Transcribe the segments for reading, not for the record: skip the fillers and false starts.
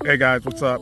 Hey guys, what's up?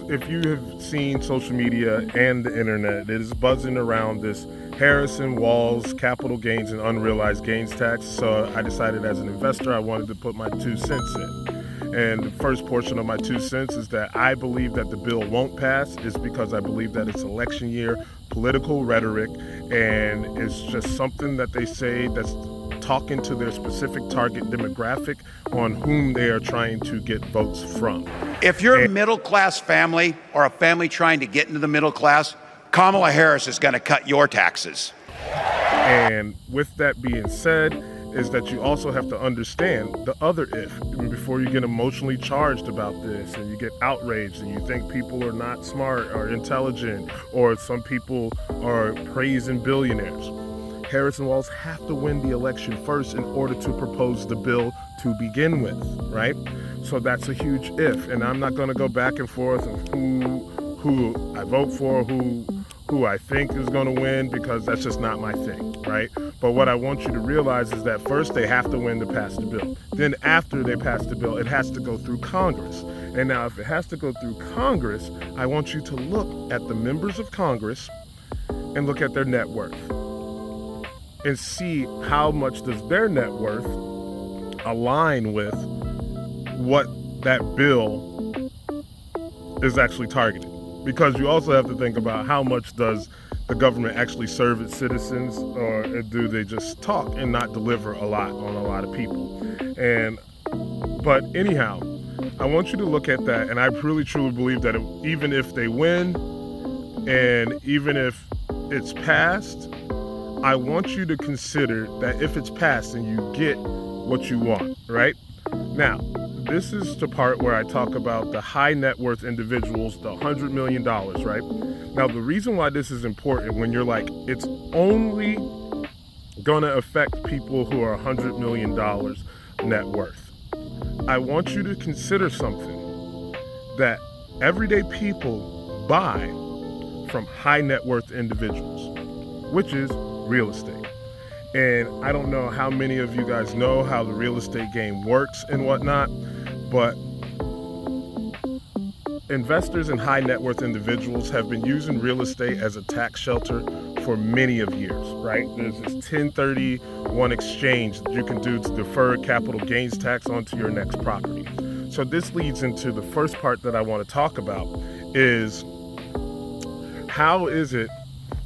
If you have seen social media and the internet, it is buzzing around this Harrison Walls capital gains and unrealized gains tax. So I decided as an investor, I wanted to put my 2 cents in. And the first portion of my 2 cents is that I believe that the bill won't pass is because I believe that it's election year, political rhetoric, and it's just something that they say that's talking to their specific target demographic on whom they are trying to get votes from. If you're a middle-class family or a family trying to get into the middle class, Kamala Harris is going to cut your taxes. And with that being said, is that you also have to understand the other if. Before you get emotionally charged about this and you get outraged and you think people are not smart or intelligent or some people are praising billionaires. Harrison Walls have to win the election first in order to propose the bill to begin with, right? So that's a huge if, and I'm not going to go back and forth of who I vote for, who I think is going to win, because that's just not my thing, right? But what I want you to realize is that first they have to win to pass the bill. Then after they pass the bill, it has to go through Congress. And now if it has to go through Congress, I want you to look at the members of Congress and look at their net worth and see how much does their net worth align with what that bill is actually targeting. Because you also have to think about how much does the government actually serve its citizens, or do they just talk and not deliver a lot on a lot of people. But anyhow, I want you to look at that, and I really truly believe that even if they win and even if it's passed, I want you to consider that if it's passed and you get what you want, right? Now, this is the part where I talk about the high net worth individuals, the $100 million, right? Now, the reason why this is important when you're like, it's only gonna affect people who are $100 million net worth. I want you to consider something that everyday people buy from high net worth individuals, which is real estate. And I don't know how many of you guys know how the real estate game works and whatnot, but investors and high net worth individuals have been using real estate as a tax shelter for many of years, right? There's this 1031 exchange that you can do to defer capital gains tax onto your next property. So this leads into the first part that I want to talk about is how is it,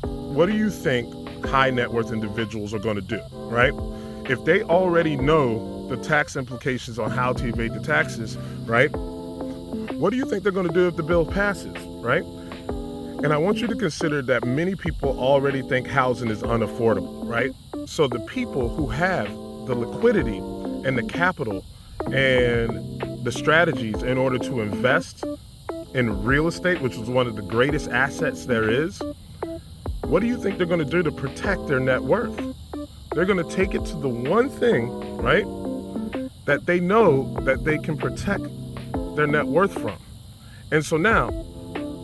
what do you think high net worth individuals are going to do, right? If they already know the tax implications on how to evade the taxes, right? What do you think they're going to do if the bill passes, right? And I want you to consider that many people already think housing is unaffordable, right? So the people who have the liquidity and the capital and the strategies in order to invest in real estate, which is one of the greatest assets there is, what do you think they're going to do to protect their net worth? They're going to take it to the one thing, right, that they know that they can protect their net worth from. And so now,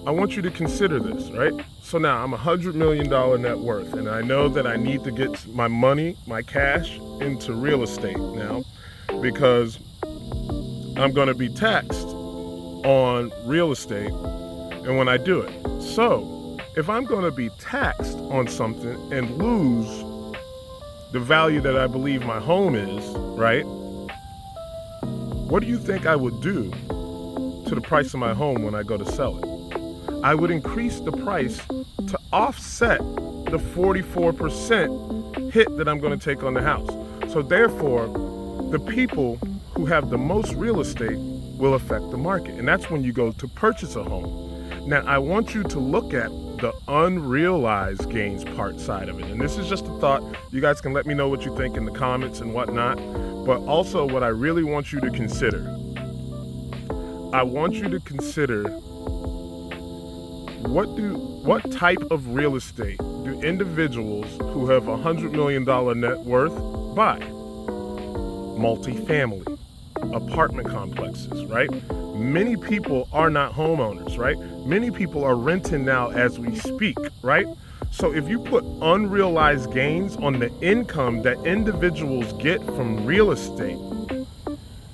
I want you to consider this, right? So now I'm $100 million net worth, and I know that I need to get my money, my cash, into real estate now because I'm going to be taxed on real estate and when I do it. So if I'm going to be taxed on something and lose the value that I believe my home is, right? What do you think I would do to the price of my home when I go to sell it? I would increase the price to offset the 44% hit that I'm going to take on the house. So therefore, the people who have the most real estate will affect the market. And that's when you go to purchase a home. Now, I want you to look at the unrealized gains part side of it. And this is just a thought. You guys can let me know what you think in the comments and whatnot. But also what I really want you to consider, I want you to consider what type of real estate do individuals who have $100 million net worth buy? Multifamily, apartment complexes, right? Many people are not homeowners, right? Many people are renting now as we speak, right? So if you put unrealized gains on the income that individuals get from real estate,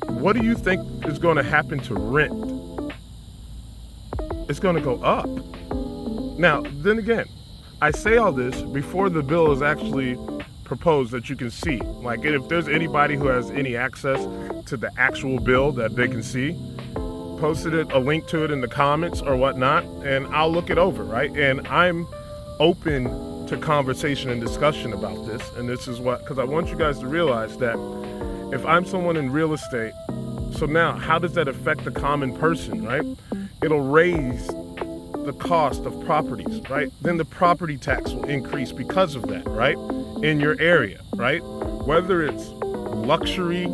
what do you think is going to happen to rent it's going to go up. Now, then again, I say all this before the bill is actually proposed that you can see. Like, if there's anybody who has any access to the actual bill that they can see, posted it, a link to it in the comments or whatnot, and I'll look it over, right? And I'm open to conversation and discussion about this. And this is what, because I want you guys to realize that if I'm someone in real estate, so now how does that affect the common person, right? It'll raise the cost of properties, right? Then the property tax will increase because of that, right? In your area, right? Whether it's luxury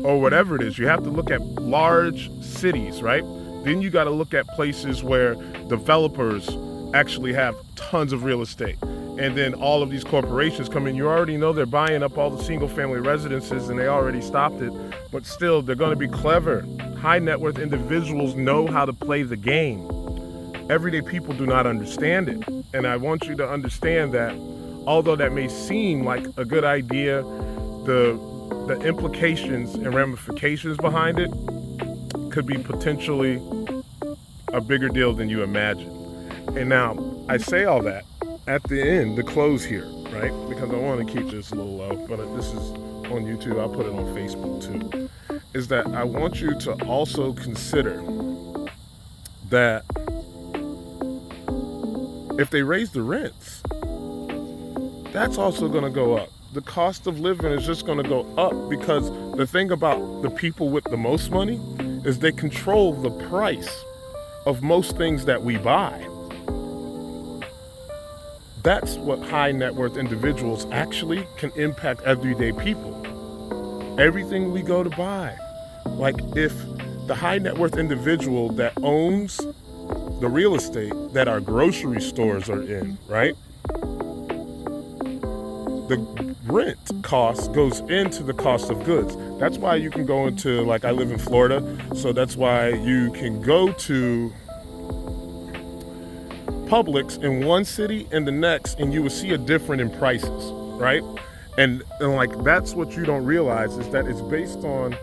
or whatever it is, you have to look at large cities, right? Then you got to look at places where developers actually have tons of real estate. And then all of these corporations come in. You already know they're buying up all the single family residences and they already stopped it. But still, they're going to be clever. High net worth individuals know how to play the game. Everyday people do not understand it. And I want you to understand that although that may seem like a good idea, the implications and ramifications behind it could be potentially a bigger deal than you imagine. And now, I say all that at the end, the close here, right? Because I want to keep this a little low, but this is on YouTube. I'll put it on Facebook too. Is that I want you to also consider that if they raise the rents, that's also going to go up. The cost of living is just going to go up because the thing about the people with the most money is they control the price of most things that we buy. That's what high net worth individuals actually can impact everyday people. Everything we go to buy. Like if the high net worth individual that owns the real estate that our grocery stores are in, right? The rent cost goes into the cost of goods. That's why you can go into, like I live in Florida, so that's why you can go to Publix in one city and the next, and you will see a difference in prices, right? And like that's what you don't realize is that it's based on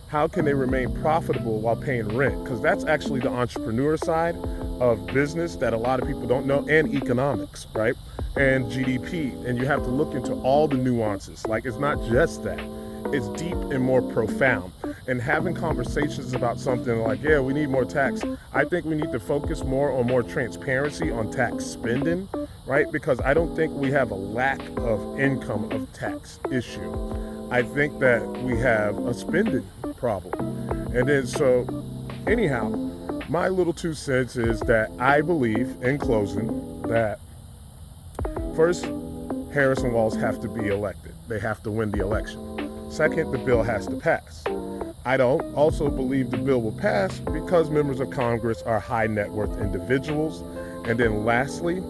how can they remain profitable while paying rent, because that's actually the entrepreneur side of business that a lot of people don't know, and economics, right? And GDP, and you have to look into all the nuances. Like it's not just that, it's deep and more profound. And having conversations about something like, yeah, we need more tax. I think we need to focus more on more transparency on tax spending, right? Because I don't think we have a lack of income of tax issue. I think that we have a spending problem. And then so anyhow, my little 2 cents is that I believe, in closing, that first, Harris and Walz have to be elected. They have to win the election. Second, the bill has to pass. I don't also believe the bill will pass because members of Congress are high net worth individuals. And then lastly,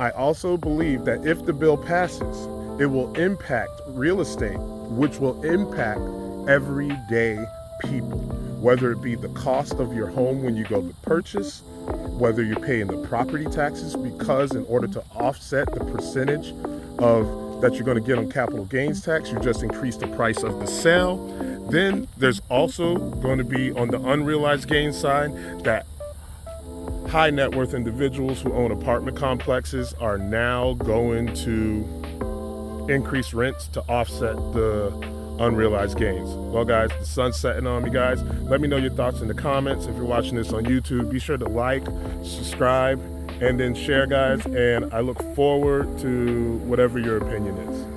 I also believe that if the bill passes, it will impact real estate, which will impact everyday people, whether it be the cost of your home when you go to purchase, whether you're paying the property taxes, because in order to offset the percentage of that you're going to get on capital gains tax, you just increase the price of the sale. Then there's also going to be on the unrealized gain side that high net worth individuals who own apartment complexes are now going to increase rents to offset the unrealized gains. Well, guys, the sun's setting on me, guys. Let me know your thoughts in the comments. If you're watching this on YouTube, be sure to like, subscribe, and then share, guys. And I look forward to whatever your opinion is.